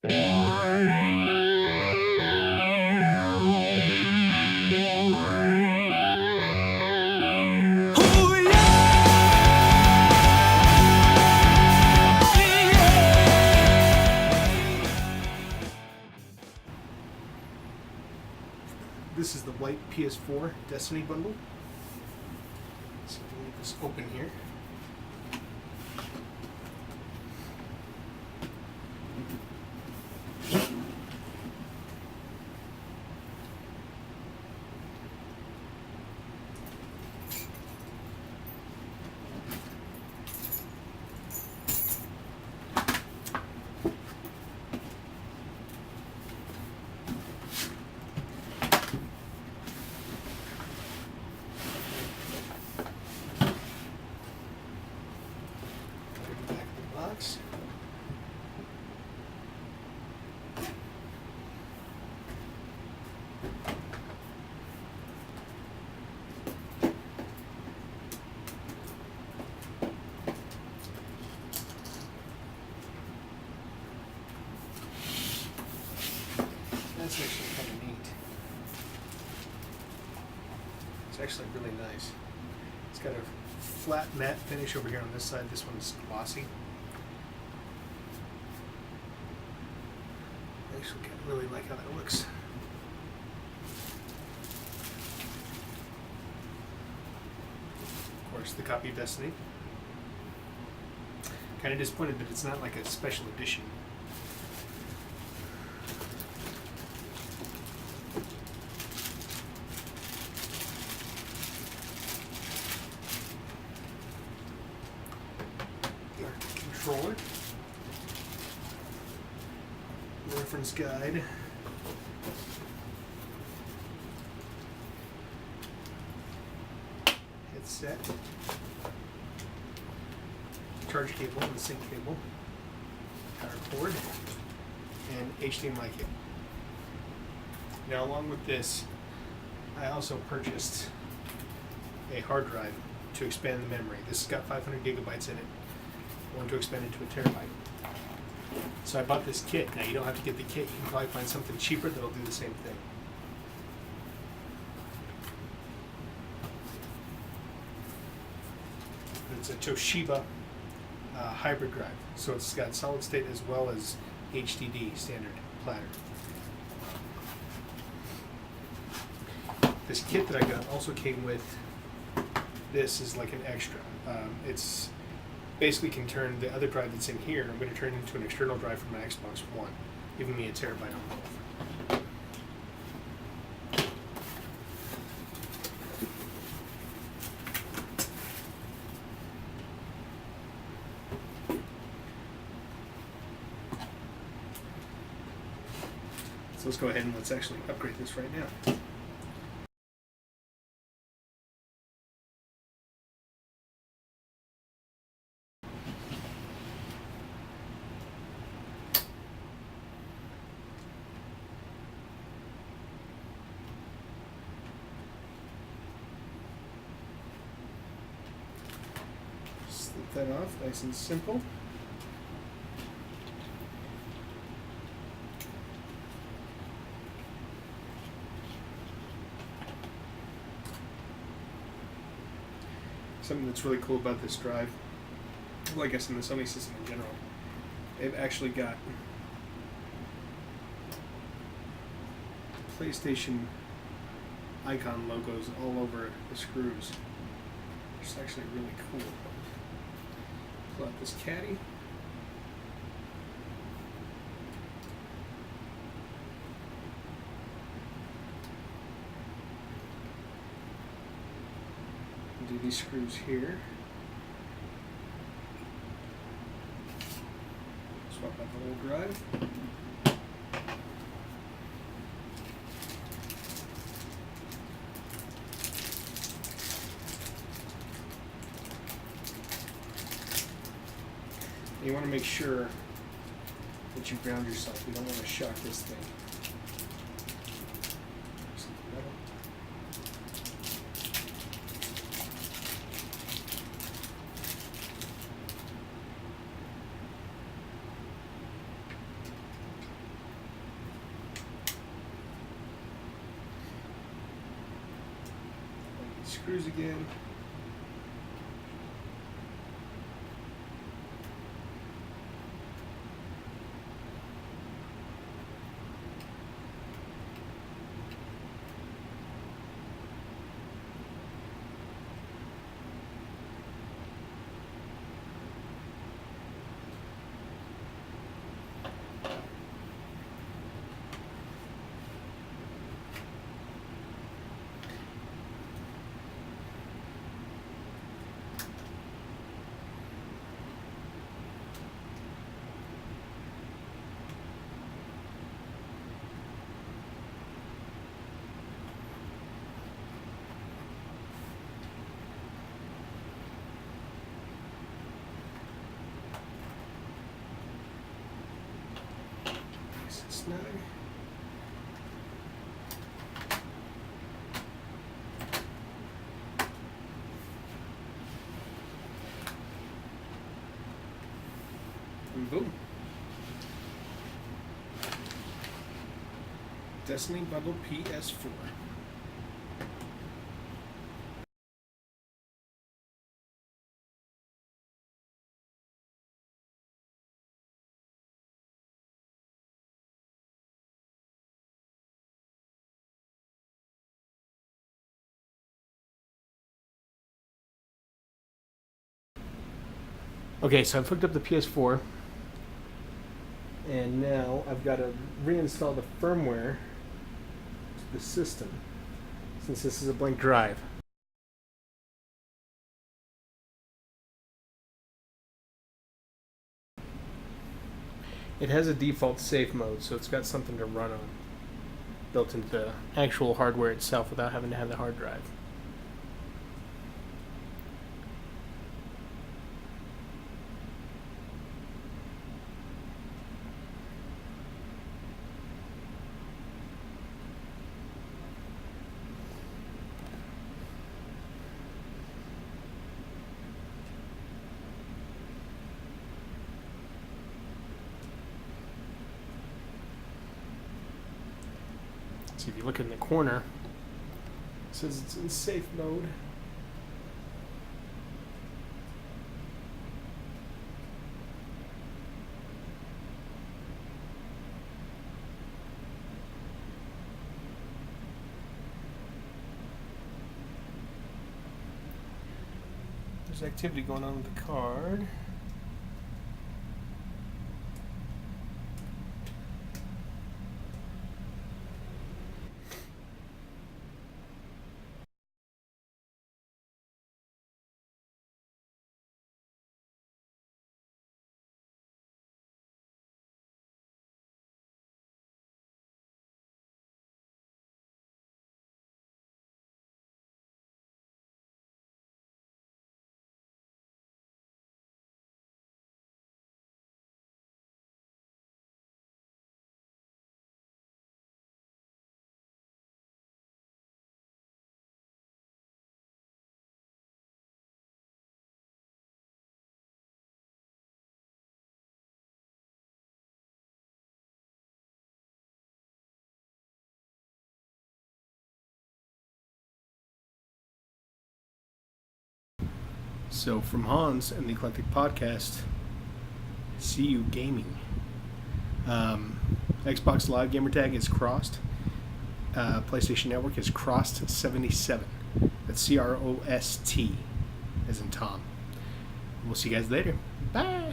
This is the white PS4 Destiny bundle. So we'll leave this open here. Box. That's actually kind of neat. It's actually really nice. It's got a flat matte finish over here on this side. This one's glossy. I actually really like how that looks. Of course, the copy of Destiny. Kind of disappointed that it's not like a special edition. The controller. Reference guide. Headset. Charge cable and sync cable. Power cord. And HDMI cable. Now, along with this, I also purchased a hard drive to expand the memory. This has got 500 gigabytes in it. I want to expand it to a terabyte. So I bought this kit. Now, you don't have to get the kit. You can probably find something cheaper that'll do the same thing. It's a Toshiba hybrid drive. So it's got solid state as well as HDD standard platter. This kit that I got also came with this is like an extra. It's basically can turn the other drive that's in here, I'm going to turn it into an external drive for my Xbox One, giving me a terabyte on both. So let's go ahead and let's actually upgrade this right now. Slip that off, nice and simple. Something that's really cool about this drive, well, I guess in the Sony system in general, they've actually got PlayStation icon logos all over the screws. It's actually really cool. Pull out this caddy. Do these screws here. Swap out the whole drive. You want to make sure that you ground yourself. You don't want to shock this thing. screws again. Nice and snug. And boom. Destiny Bundle PS4. Okay, so I've hooked up the PS4, and now I've got to reinstall the firmware to the system, since this is a blank drive. It has a default safe mode, so it's got something to run on, built into the actual hardware itself without having to have the hard drive. So if you look in the corner, it says it's in safe mode. There's activity going on with the card. So from Hans and the Eclectic Podcast, see you gaming. Xbox Live gamertag is crossed. PlayStation Network is crossed 77. That's CROST, as in Tom. We'll see you guys later. Bye.